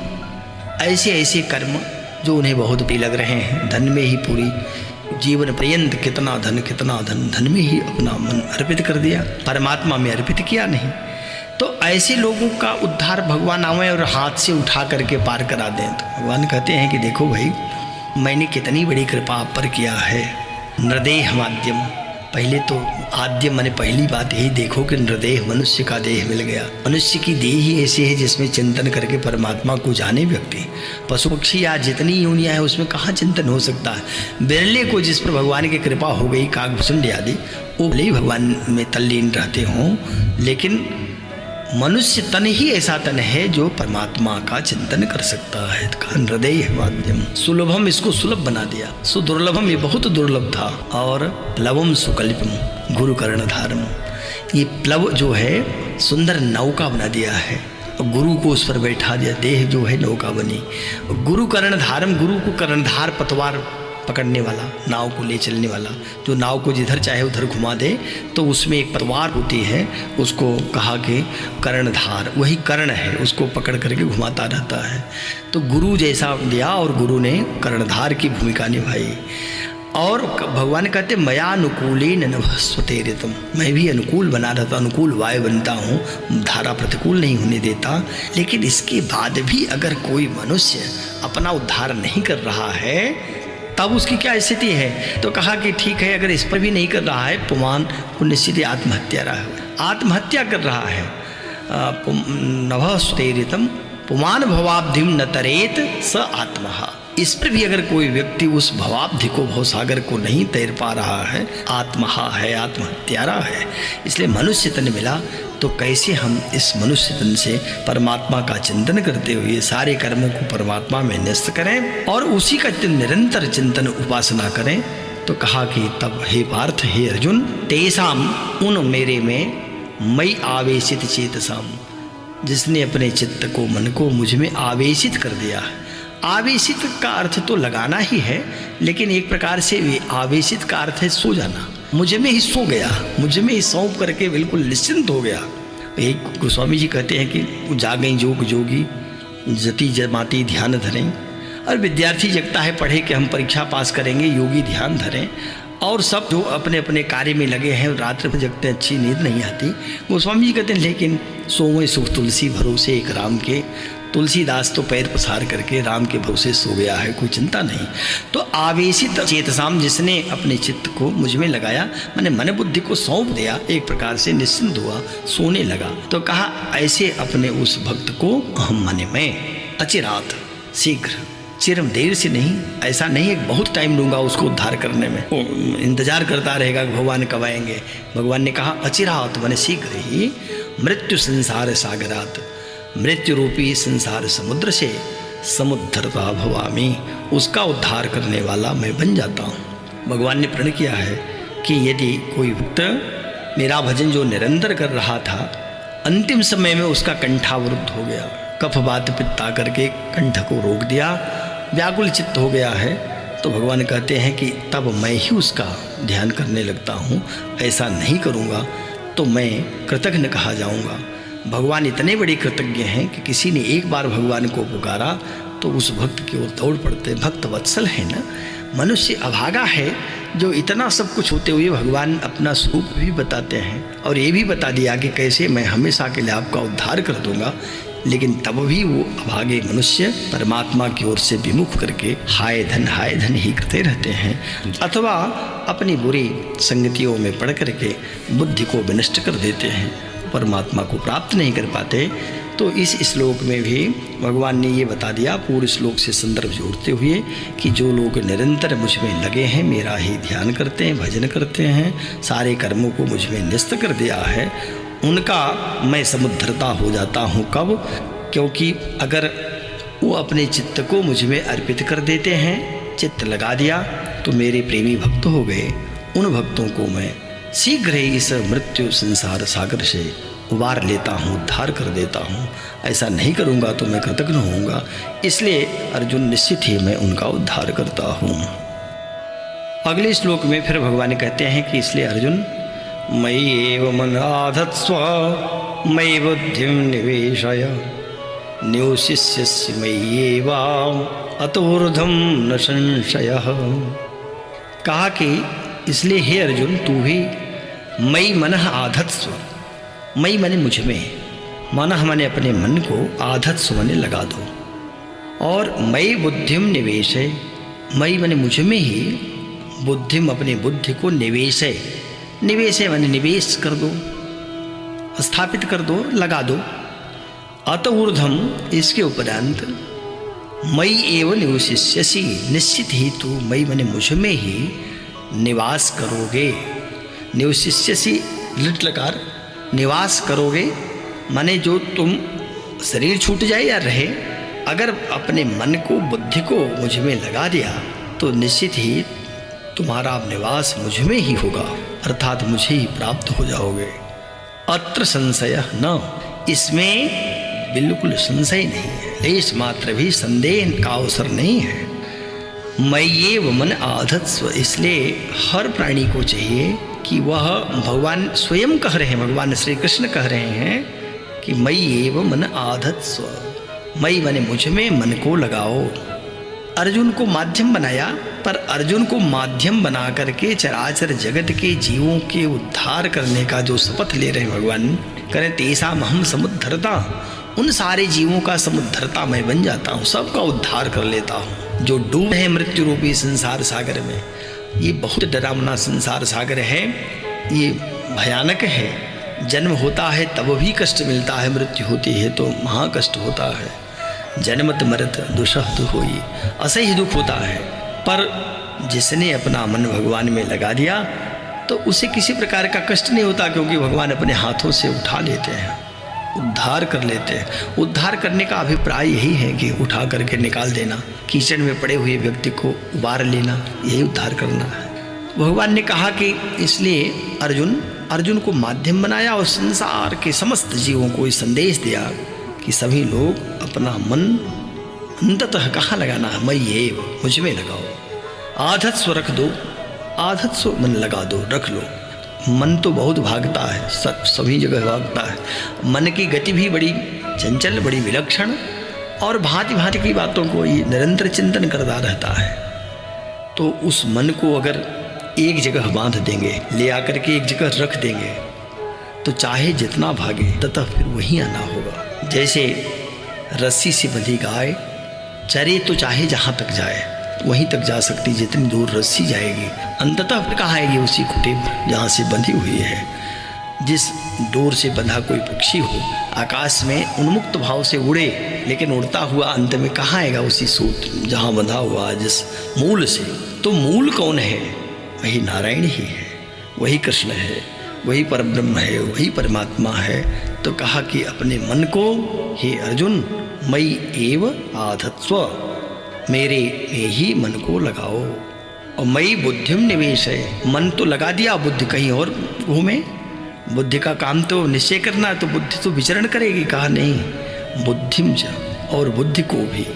ऐसे ऐसे कर्म जो उन्हें बहुत भी लग रहे हैं। धन में ही पूरी जीवन पर्यंत कितना धन धन में ही अपना मन अर्पित कर दिया, परमात्मा में अर्पित किया नहीं। तो ऐसे लोगों का उद्धार भगवान आवे और हाथ से उठा करके पार करा दें। तो भगवान कहते हैं कि देखो भाई, मैंने कितनी बड़ी कृपा आप पर किया है। नृदेह माध्यम, पहले तो आद्य मैंने पहली बात यही देखो कि नृदेह मनुष्य का देह मिल गया। मनुष्य की देह ही ऐसी है जिसमें चिंतन करके परमात्मा को जाने व्यक्ति। पशु पक्षी या जितनी योनियाँ है उसमें कहाँ चिंतन हो सकता है। बिरले को जिस पर भगवान की कृपा हो गई, काकभूषुंड आदि, वो भले ही भगवान में तल्लीन रहते हों, लेकिन मनुष्य तन ही ऐसा तन है जो परमात्मा का चिंतन कर सकता है। हृदय वाद्यम सुलभम, इसको सुलभ बना दिया। सुदुर्लभम, ये बहुत दुर्लभ था। और प्लवम सुकल्पम गुरु कर्णधारम, ये प्लव जो है सुंदर नौका बना दिया है और गुरु को उस पर बैठा दिया। देह जो है नौका बनी। गुरु कर्णधारम, गुरु को कर्णधार पतवार पकड़ने वाला, नाव को ले चलने वाला, जो नाव को जिधर चाहे उधर घुमा दे। तो उसमें एक पतवार होती है, उसको कहा कि कर्णधार, वही कर्ण है, उसको पकड़ करके घुमाता रहता है। तो गुरु जैसा दिया और गुरु ने कर्णधार की भूमिका निभाई। और भगवान कहते मयानुकूलेन नभस्वतेरितम, मैं भी अनुकूल बना रहता, अनुकूल वायु बनता हूँ, धारा प्रतिकूल नहीं होने देता। लेकिन इसके बाद भी अगर कोई मनुष्य अपना उद्धार नहीं कर रहा है तब उसकी क्या स्थिति है। तो कहा कि ठीक है, अगर इस पर भी नहीं कर रहा है, पुमान वो निश्चित आत्महत्या रहा है, आत्महत्या कर रहा है। नभस्वतेरितम पुमान भवाब्धिम न तरेत स आत्महा, इस पर भी अगर कोई व्यक्ति उस भवाब्धि को, भवसागर को नहीं तैर पा रहा है, आत्महा है, आत्महत्यारा है। इसलिए मनुष्य तन मिला तो कैसे हम इस मनुष्य तन से परमात्मा का चिंतन करते हुए सारे कर्मों को परमात्मा में न्यस्त करें और उसी का निरंतर चिंतन उपासना करें। तो कहा कि तब हे पार्थ, हे अर्जुन, तेसाम, उन मेरे में मई आवेशित चेतसाम, जिसने अपने चित्त को, मन को मुझ में आवेशित कर दिया है। आवेशित का अर्थ तो लगाना ही है, लेकिन एक प्रकार से वे आवेशित का अर्थ है सो जाना। मुझ में ही सो गया, मुझ में ही सौंप करके बिल्कुल निश्चिंत हो गया। एक गोस्वामी जी कहते हैं कि जागें जोग जोगी, जति जमाती ध्यान धरें। और विद्यार्थी जगता है पढ़े कि हम परीक्षा पास करेंगे, योगी ध्यान धरें। और सब जो अपने अपने कार्य में लगे हैं, रात्र में जगते अच्छी नींद नहीं आती। गोस्वामी जी कहते हैं लेकिन सोए सुख तुलसी भरोसे एक राम के, तुलसीदास तो पैर पसार करके राम के भरोसे सो गया है, कोई चिंता नहीं। तो आवेशित चेतसाम, जिसने अपने चित्त को मुझ में लगाया, मैंने मन बुद्धि को सौंप दिया, एक प्रकार से निश्चिंत हुआ, सोने लगा। तो कहा ऐसे अपने उस भक्त को हम मन में अचिरात, शीघ्र, चिरम, देर से नहीं, ऐसा नहीं है बहुत टाइम लूँगा उसको उद्धार करने में, वो इंतजार करता रहेगा कि भगवान कब आएंगे। भगवान ने कहा अचिरात, मैंने शीघ्र ही मृत्यु संसार सागरात, मृत्यु रूपी संसार समुद्र से समुद्धरता भवामी, उसका उद्धार करने वाला मैं बन जाता हूँ। भगवान ने प्रण किया है कि यदि कोई भक्त मेरा भजन जो निरंतर कर रहा था, अंतिम समय में उसका कंठावरुद्ध हो गया, कफ बात पित्ता करके कंठ को रोक दिया, व्याकुल चित्त हो गया है, तो भगवान कहते हैं कि तब मैं ही उसका ध्यान करने लगता हूँ। ऐसा नहीं करूँगा तो मैं कृतज्ञ कहा जाऊँगा। भगवान इतने बड़े कृतज्ञ हैं कि किसी ने एक बार भगवान को पुकारा तो उस भक्त की ओर दौड़ पड़ते। भक्त वत्सल है ना, मनुष्य अभागा है जो इतना सब कुछ होते हुए भगवान अपना स्वरूप भी बताते हैं और ये भी बता दिया कि कैसे मैं हमेशा के लिए आपका उद्धार कर दूंगा। लेकिन तब भी वो अभागे मनुष्य परमात्मा की ओर से विमुख करके हाय धन ही करते रहते हैं, अथवा अपनी बुरी संगतियों में पड़ करके बुद्धि को विनष्ट कर देते हैं, परमात्मा को प्राप्त नहीं कर पाते। तो इस श्लोक में भी भगवान ने ये बता दिया पूर्व श्लोक से संदर्भ जोड़ते हुए कि जो लोग निरंतर मुझ में लगे हैं, मेरा ही ध्यान करते हैं, भजन करते हैं, सारे कर्मों को मुझ में न्यस्त कर दिया है, उनका मैं समुद्धरता हो जाता हूँ। कब? क्योंकि अगर वो अपने चित्त को मुझ में अर्पित कर देते हैं, चित्त लगा दिया, तो मेरे प्रेमी भक्त हो गए। उन भक्तों को मैं शीघ्र ही इस मृत्यु संसार सागर से उबार लेता हूँ, उद्धार कर देता हूँ। ऐसा नहीं करूँगा तो मैं कृतघ्न होऊंगा, इसलिए अर्जुन निश्चित ही मैं उनका उद्धार करता हूँ। अगले श्लोक में फिर भगवान कहते हैं कि इसलिए अर्जुन मयि एव मन आधत्स्व मयि बुद्धिं निवेशय न्योशिष्यसि मयि एव अतोर्ध्वं न संशयः। कहा कि इसलिए हे अर्जुन तू भी मयि मनः आधत्स्व, मयि माने मुझ में, मनः माने अपने मन को, आधत्स्व माने लगा दो, और मयि बुद्धिं निवेशय, मयि माने मुझ में ही, बुद्धिम अपनी बुद्धि को निवेशय, निवेशय माने निवेश कर दो, स्थापित कर दो, लगा दो। अत ऊर्ध्वम इसके उपरांत मयि एव निवसिष्यसि, निश्चित ही तू मयि माने मुझ में ही निवास करोगे। निवसिष्यसि लिट लकार, निवास करोगे माने जो तुम शरीर छूट जाए या रहे, अगर अपने मन को बुद्धि को मुझ में लगा दिया तो निश्चित ही तुम्हारा निवास मुझ में ही होगा, अर्थात मुझे ही प्राप्त हो जाओगे। अत्र संशय न, इसमें बिल्कुल संशय नहीं है, लेश मात्र भी संदेह का अवसर नहीं है। मय्येव मन आधत्स्व, इसलिए हर प्राणी को चाहिए कि वह, भगवान स्वयं कह रहे हैं, भगवान श्री कृष्ण कह रहे हैं कि मय्येव मन आधत्स्व, मयि माने मुझ में मन को लगाओ। अर्जुन को माध्यम बनाया, पर अर्जुन को माध्यम बना करके चराचर जगत के जीवों के उद्धार करने का जो शपथ ले रहे हैं भगवान, करें तेसाम हम समुद्धरता, उन सारे जीवों का समुद्धरता मैं बन जाता हूँ, सबका उद्धार कर लेता हूँ। जो डूब है मृत्यु रूपी संसार सागर में, ये बहुत डरावना संसार सागर है, ये भयानक है। जन्म होता है तब भी कष्ट मिलता है, मृत्यु होती है तो महाकष्ट होता है। जन्मत मरत दुषह दुख होई, असह्य दुख होता है। पर जिसने अपना मन भगवान में लगा दिया तो उसे किसी प्रकार का कष्ट नहीं होता, क्योंकि भगवान अपने हाथों से उठा लेते हैं, उद्धार कर लेते हैं। उद्धार करने का अभिप्राय यही है कि उठा करके निकाल देना, कीचड़ में पड़े हुए व्यक्ति को उबार लेना, यही उद्धार करना है। भगवान ने कहा कि इसलिए अर्जुन को माध्यम बनाया और संसार के समस्त जीवों को ये संदेश दिया कि सभी लोग अपना मन अंततः कहाँ लगाना है, मय्येव मुझ में लगाओ। आधत्स्व रख दो, आधत्स्व मन लगा दो, रख लो। मन तो बहुत भागता है, सभी जगह भागता है। मन की गति भी बड़ी चंचल, बड़ी विलक्षण, और भांति भांति की बातों को ये निरंतर चिंतन करता रहता है। तो उस मन को अगर एक जगह बांध देंगे, ले आकर के एक जगह रख देंगे, तो चाहे जितना भागे तथा फिर वहीं आना होगा। जैसे रस्सी से बंधी गाय चरे तो चाहे जहाँ तक जाए वहीं तक जा सकती, जितनी दूर रस्सी जाएगी अंततः फिर कहाँ आएगी, उसी खूंटे पर जहाँ से बंधी हुई है। जिस डोर से बंधा कोई पक्षी हो, आकाश में उन्मुक्त भाव से उड़े, लेकिन उड़ता हुआ अंत में कहाँ आएगा, उसी सूत जहाँ बंधा हुआ जिस मूल से। तो मूल कौन है? वही नारायण ही है, वही कृष्ण है, वही परब्रह्म है, वही परमात्मा है। तो कहा कि अपने मन को, हे अर्जुन, मयि एव आधत्स्व, मेरे में ही मन को लगाओ। और मयि बुद्धिम निवेश है, मन तो लगा दिया, बुद्धि कहीं और घूमे। बुद्धि का काम तो निश्चय करना, तो बुद्धि तो विचरण करेगी। कहा नहीं, बुद्धिम च, और बुद्धि को भी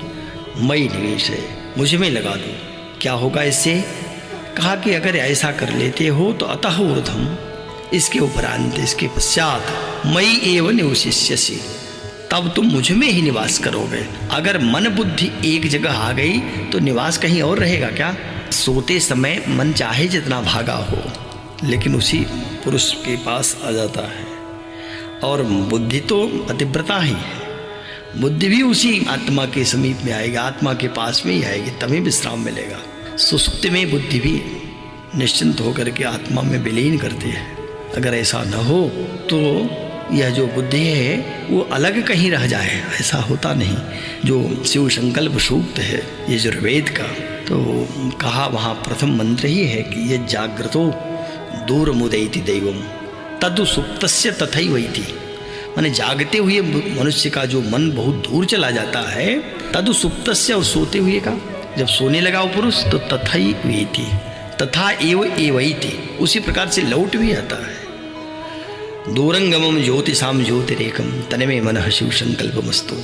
मयि निवेश है, मुझ में लगा दो। क्या होगा इससे? कहा कि अगर ऐसा कर लेते हो तो अतः ऊर्ध्वम, इसके उपरांत, इसके पश्चात मयि एव निवसिष्यसि, तब तुम मुझ में ही निवास करोगे। अगर मन बुद्धि एक जगह आ गई तो निवास कहीं और रहेगा क्या? सोते समय मन चाहे जितना भागा हो, लेकिन उसी पुरुष के पास आ जाता है। और बुद्धि तो पतिव्रता ही है, बुद्धि भी उसी आत्मा के समीप में आएगी, आत्मा के पास में ही आएगी, तभी विश्राम मिलेगा। सुसुप्ति में बुद्धि भी निश्चिंत होकर के आत्मा में विलीन करती है। अगर ऐसा न हो तो यह जो बुद्धि है वो अलग कहीं रह जाए, ऐसा होता नहीं। जो शिव संकल्प सूक्त है यजुर्वेद का, तो कहा वहाँ प्रथम मंत्र ही है कि ये जागृतो दूर मुदयति दैवम तदु सुप्तस्य तथैवैति। माने जागते हुए मनुष्य का जो मन बहुत दूर चला जाता है, तदु सुप्तस्य, और सोते हुए का जब सोने लगा वो पुरुष तो तथैवैति, तथा एव एवैति, उसी प्रकार से लौट भी आता है। दूरंगमम ज्योतिषाम ज्योतिरेकम तन्मे मनः शिव संकल्पमस्तु।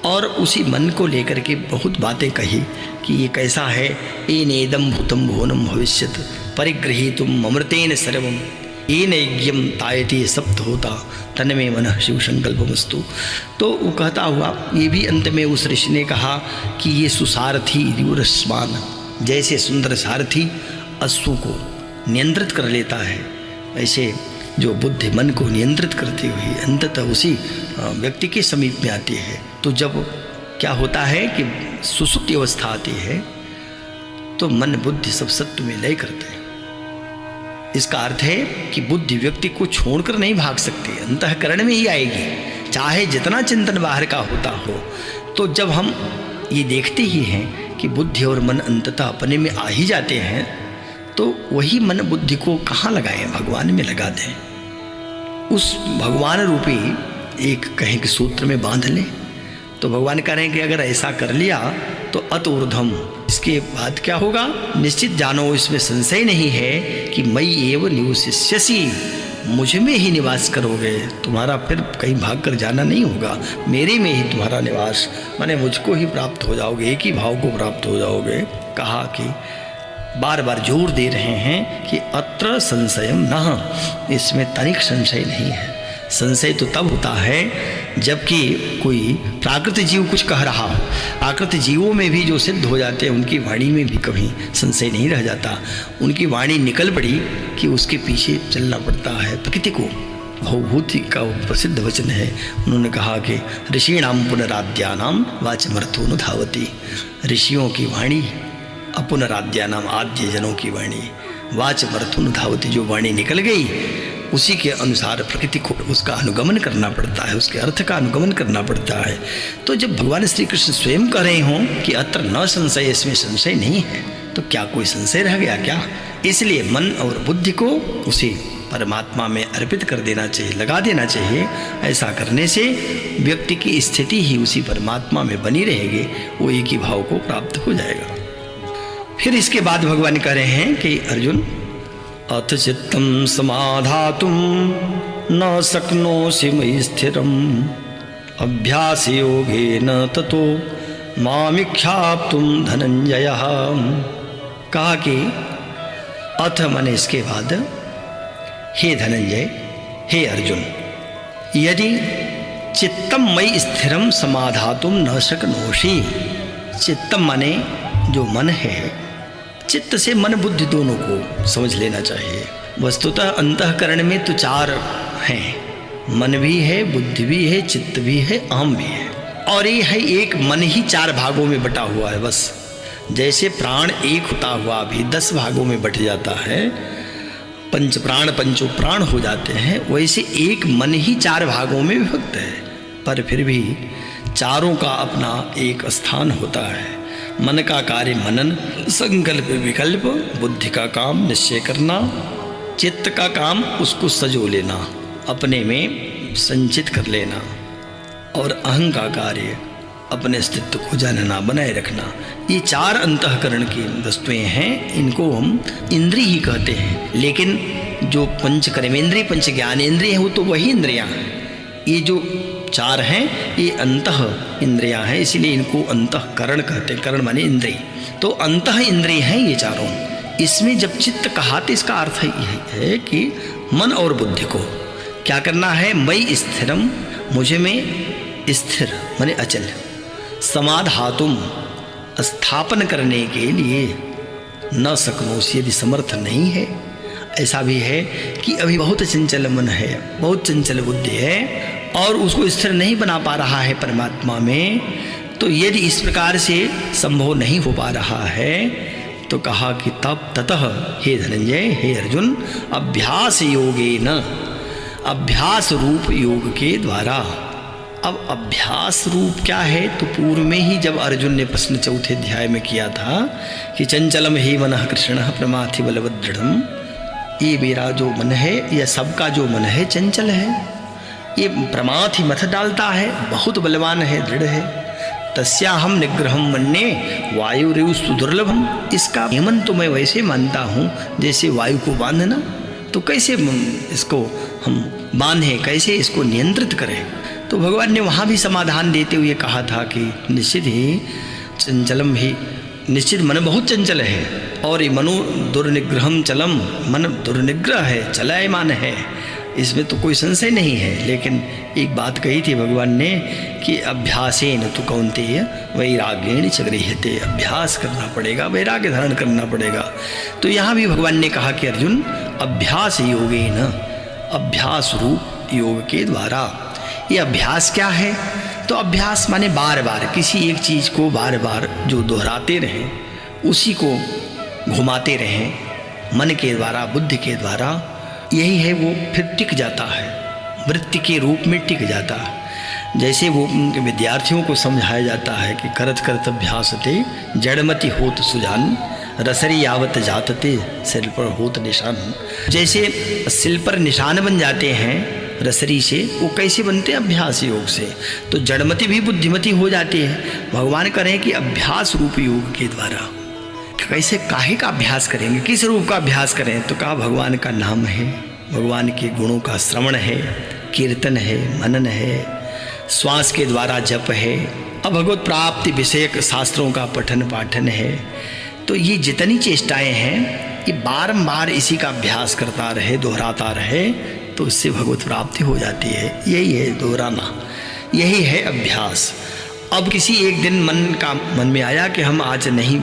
और उसी मन को लेकर के बहुत बातें कही कि ये कैसा है, एनेदम भूतम भुवनम भविष्यत परिगृहीतुम अमृतेन सर्वम एनैज्ञम तायति सप्त होता तन्मे मनः शिव संकल्पमस्तु। तो वो कहता हुआ ये भी अंत में उस ऋषि ने कहा कि ये सुसारथी रिवरस्मान, जैसे सुंदर सारथी अश्व को नियंत्रित कर लेता है, ऐसे जो बुद्धि मन को नियंत्रित करती हुई अंततः उसी व्यक्ति के समीप में आती है। तो जब क्या होता है कि सुसुप्ति अवस्था आती है तो मन बुद्धि सब सत्व में लय करते हैं। इसका अर्थ है कि बुद्धि व्यक्ति को छोड़कर नहीं भाग सकती, अंतःकरण में ही आएगी, चाहे जितना चिंतन बाहर का होता हो। तो जब हम ये देखते ही हैं कि बुद्धि और मन अंततः अपने में आ ही जाते हैं, तो वही मन बुद्धि को कहाँ लगाएं, भगवान में लगा दें। उस भगवान रूपी एक कहें कि सूत्र में बांध लें। तो भगवान कह रहे हैं कि अगर ऐसा कर लिया तो अत ऊर्ध्वम, इसके बाद क्या होगा, निश्चित जानो, इसमें संशय नहीं है कि मयि एव निवसिष्यसि, मुझ में ही निवास करोगे, तुम्हारा फिर कहीं भाग कर जाना नहीं होगा, मेरे में ही तुम्हारा निवास, माने मुझको ही प्राप्त हो जाओगे, एक ही भाव को प्राप्त हो जाओगे। कहा कि बार बार जोर दे रहे हैं कि अत्र संशयम न, इसमें तनिक संशय नहीं है। संशय तो तब होता है जबकि कोई प्राकृत जीव कुछ कह रहा हो। प्राकृत जीवों में भी जो सिद्ध हो जाते हैं उनकी वाणी में भी कभी संशय नहीं रह जाता। उनकी वाणी निकल पड़ी कि उसके पीछे चलना पड़ता है। प्रकृति को भवभूति का प्रसिद्ध वचन है, उन्होंने कहा कि ऋषीणाम पुनराद्यानाम वाचमर्थो धावती, ऋषियों की वाणी अपुनराद्यानाम, आद्य जनों की वाणी वाचमर्थो धावती, जो वाणी निकल गई उसी के अनुसार प्रकृति को उसका अनुगमन करना पड़ता है, उसके अर्थ का अनुगमन करना पड़ता है। तो जब भगवान श्री कृष्ण स्वयं कह रहे हों कि अत्र न संशय, इसमें संशय नहीं है, तो क्या कोई संशय रह गया क्या? इसलिए मन और बुद्धि को उसी परमात्मा में अर्पित कर देना चाहिए, लगा देना चाहिए। ऐसा करने से व्यक्ति की स्थिति ही उसी परमात्मा में बनी रहेगी, वो एक ही भाव को प्राप्त हो जाएगा। फिर इसके बाद भगवान कह रहे हैं कि अर्जुन, अथ चित्तं समाधातुं न शक्नोषि मयि स्थिरम् अभ्यासयोगेन ततो मामिच्छाप्तुं धनंजयः। कहा कि अथ माने इसके बाद, हे धनंजय, हे अर्जुन, यदि चित्तम मयि स्थिरम समाधातुं न शक्नोषि, चित्तम माने जो मन है, चित्त से मन बुद्धि दोनों को समझ लेना चाहिए। वस्तुतः अंतःकरण में तो चार हैं, मन भी है, बुद्धि भी है, चित्त भी है, अहम भी है। और ये है एक मन ही चार भागों में बटा हुआ है बस। जैसे प्राण एक होता हुआ भी 10 भागों में बट जाता है, पंच प्राण पंचो प्राण हो जाते हैं, वैसे एक मन ही 4 भागों में विभक्त है। पर फिर भी चारों का अपना एक स्थान होता है। मन का कार्य मनन, संकल्प विकल्प, बुद्धि का काम निश्चय करना, चित्त का काम उसको सजो लेना, अपने में संचित कर लेना, और अहं का कार्य अपने अस्तित्व को जानना, बनाए रखना। ये 4 अंतःकरण की वस्तुएं हैं, इनको हम इंद्रिय ही कहते हैं। लेकिन जो पंच कर्मेंद्रिय, पंच ज्ञानेंद्रिय है, वो तो वही इंद्रियां हैं। ये जो 4 हैं ये अंतः इंद्रियां हैं, इसीलिए इनको अंतःकरण कहते हैं। करण माने इंद्रिय, तो अंतः इंद्रिय हैं ये चारों। इसमें जब चित्त कहा तो इसका अर्थ यही है कि मन और बुद्धि को क्या करना है, मयि स्थिरम, मुझे में स्थिर माने अचल, समाधातुम स्थापन करने के लिए, न शक्नोषि यदि समर्थ नहीं है। ऐसा भी है कि अभी बहुत चंचल मन है, बहुत चंचल बुद्धि है, और उसको स्थिर नहीं बना पा रहा है परमात्मा में, तो यदि इस प्रकार से संभव नहीं हो पा रहा है तो कहा कि तब ततः हे धनंजय, हे अर्जुन, अभ्यास योगेन, अभ्यास रूप योग के द्वारा। अब अभ्यास रूप क्या है? तो पूर्व में ही जब अर्जुन ने प्रश्न चौथे अध्याय में किया था कि चंचलम ही मनः कृष्ण प्रमाथि बलवदृढ़, ये मेरा जो मन है, यह सबका जो मन है चंचल है, ये प्रमाथि मथ डालता है, बहुत बलवान है, दृढ़ है। तस्याहम निग्रहम मन्ये वायुरेव सुदुर्लभम, इसका नियमन तो मैं वैसे मानता हूँ जैसे वायु को बांधना। तो कैसे इसको हम बांधें, कैसे इसको नियंत्रित करें? तो भगवान ने वहाँ भी समाधान देते हुए कहा था कि निश्चित ही चंचलम ही, निश्चित मन बहुत चंचल है, और ये मनो दुर्निग्रहम चलम, मन दुर्निग्रह है, चलायमान है, इसमें तो कोई संशय नहीं है। लेकिन एक बात कही थी भगवान ने कि अभ्यासेन तु कौन्तेय वैराग्येण च गृह्यते, अभ्यास करना पड़ेगा, वैराग्य धारण करना पड़ेगा। तो यहाँ भी भगवान ने कहा कि अर्जुन, अभ्यास योगेन, अभ्यास रूप योग के द्वारा। ये अभ्यास क्या है? तो अभ्यास माने बार बार किसी एक चीज़ को बार बार जो दोहराते रहें, उसी को घुमाते रहें मन के द्वारा, बुद्धि के द्वारा, यही है वो फिर टिक जाता है, वृत्ति के रूप में टिक जाता है। जैसे वो विद्यार्थियों को समझाया जाता है कि करत करत अभ्यासते जड़मति होत सुजान, रसरी यावत जातते सिल पर होत निशान। जैसे सिल पर निशान बन जाते हैं रसरी से, वो कैसे बनते हैं? अभ्यास योग से। तो जड़मति भी बुद्धिमती हो जाती है। भगवान करें कि अभ्यास रूप योग के द्वारा। कैसे, काहे का अभ्यास करेंगे, किस रूप का अभ्यास करें? तो कहा भगवान का नाम है, भगवान के गुणों का श्रवण है, कीर्तन है, मनन है, श्वास के द्वारा जप है, अब भगवत प्राप्ति विषयक शास्त्रों का पठन पाठन है। तो ये जितनी चेष्टाएं हैं, ये बारंबार इसी का अभ्यास करता रहे, दोहराता रहे, तो उससे भगवत प्राप्ति हो जाती है। यही है दोहराना, यही है अभ्यास। अब किसी एक दिन मन में आया कि हम आज नहीं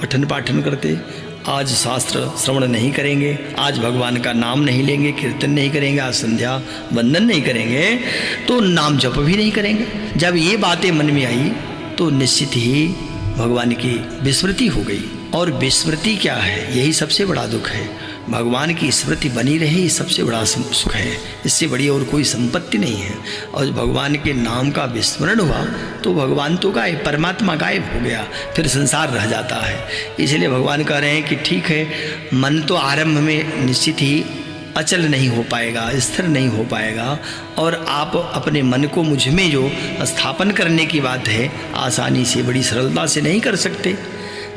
पठन पाठन करते, आज शास्त्र श्रवण नहीं करेंगे, आज भगवान का नाम नहीं लेंगे, कीर्तन नहीं करेंगे, आज संध्या वंदन नहीं करेंगे, तो नाम जप भी नहीं करेंगे। जब ये बातें मन में आई तो निश्चित ही भगवान की विस्मृति हो गई। और विस्मृति क्या है? यही सबसे बड़ा दुख है। भगवान की स्मृति बनी रहे, ये सबसे बड़ा सुख है, इससे बड़ी और कोई संपत्ति नहीं है। और भगवान के नाम का विस्मरण हुआ तो भगवान तो गायब, परमात्मा गायब हो गया, फिर संसार रह जाता है। इसलिए भगवान कह रहे हैं कि ठीक है, मन तो आरंभ में निश्चित ही अचल नहीं हो पाएगा, स्थिर नहीं हो पाएगा, और आप अपने मन को मुझ में जो स्थापन करने की बात है, आसानी से, बड़ी सरलता से नहीं कर सकते।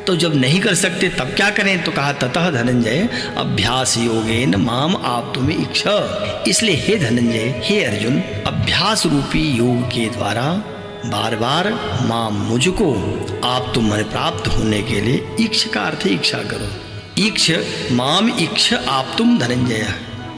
तो जब नहीं कर सकते तब क्या करें? तो कहा ततः धनंजय अभ्यास योगेन माम आप तुम्हें इच्छा। इसलिए हे धनंजय, हे अर्जुन, अभ्यास रूपी योग के द्वारा बार बार माम, मुझको, आप तुम मन प्राप्त होने के लिए इक्ष का अर्थ इच्छा करो। इक्ष माम इक्ष आप तुम धनंजय,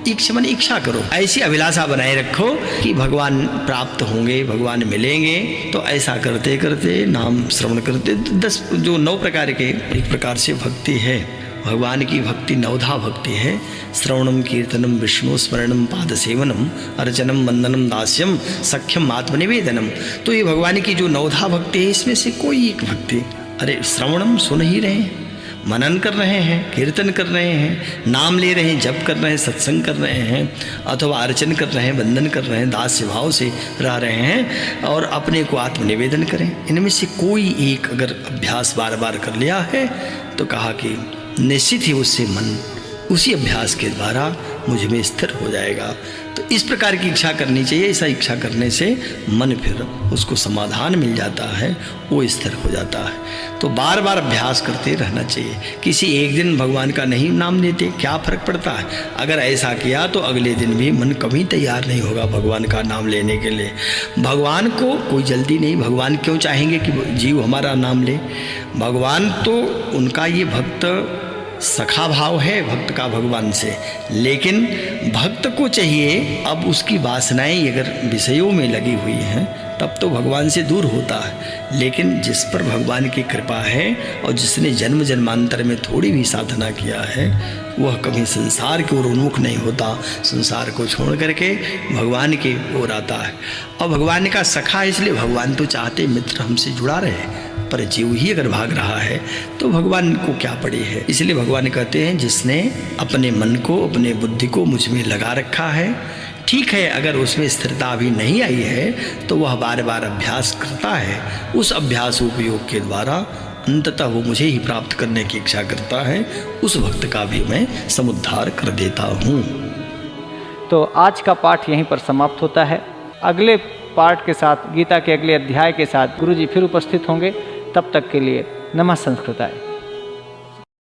इक्ष मन इच्छा करो, ऐसी अभिलाषा बनाए रखो कि भगवान प्राप्त होंगे, भगवान मिलेंगे। तो ऐसा करते करते, नाम श्रवण करते, 10 जो 9 प्रकार के, एक प्रकार से भक्ति है। भगवान की भक्ति 9धा भक्ति है। श्रवणम कीर्तनम विष्णु स्मरणम पाद सेवनम अर्चनम वंदनम दास्यम सख्यम आत्मनिवेदनम। तो ये भगवान की जो 9धा भक्ति है, इसमें से कोई एक भक्ति, अरे श्रवणम सुन ही रहे हैं, मनन कर रहे हैं, कीर्तन कर रहे हैं, नाम ले रहे हैं, जप कर रहे हैं, सत्संग कर रहे हैं, अथवा अर्चन कर रहे हैं, वंदन कर रहे हैं, दास्य भाव से रह रहे हैं, और अपने को आत्मनिवेदन करें। इनमें से कोई एक अगर अभ्यास बार बार कर लिया है तो कहा कि निश्चित ही उससे मन उसी अभ्यास के द्वारा मुझ में स्थिर हो जाएगा। तो इस प्रकार की इच्छा करनी चाहिए। ऐसा इच्छा करने से मन फिर उसको समाधान मिल जाता है, वो स्थिर हो जाता है। तो बार बार अभ्यास करते रहना चाहिए। किसी एक दिन भगवान का नहीं नाम लेते, क्या फर्क पड़ता है? अगर ऐसा किया तो अगले दिन भी मन कभी तैयार नहीं होगा भगवान का नाम लेने के लिए। भगवान को कोई जल्दी नहीं, भगवान क्यों चाहेंगे कि जीव हमारा नाम ले? भगवान तो उनका ये भक्त सखा भाव है भक्त का भगवान से, लेकिन भक्त को चाहिए अब उसकी वासनाएं अगर विषयों में लगी हुई हैं तब तो भगवान से दूर होता है। लेकिन जिस पर भगवान की कृपा है और जिसने जन्म जन्मांतर में थोड़ी भी साधना किया है, वह कभी संसार की ओर उन्मुख नहीं होता, संसार को छोड़ करके भगवान की ओर आता है। और भगवान का सखा है, इसलिए भगवान तो चाहते मित्र हमसे जुड़ा रहे, पर जीव ही अगर भाग रहा है तो भगवान को क्या पड़ी है। इसलिए भगवान कहते हैं जिसने अपने मन को, अपने बुद्धि को मुझ में लगा रखा है, ठीक है, अगर उसमें स्थिरता अभी नहीं आई है तो वह बार बार अभ्यास करता है। उस अभ्यास उपयोग के द्वारा अंततः वो मुझे ही प्राप्त करने की इच्छा करता है। उस भक्त का भी मैं समुद्धार कर देता हूँ। तो आज का पाठ यहीं पर समाप्त होता है। अगले पाठ के साथ, गीता के अगले अध्याय के साथ गुरुजी फिर उपस्थित होंगे। तब तक के लिए नमः संस्कृताय।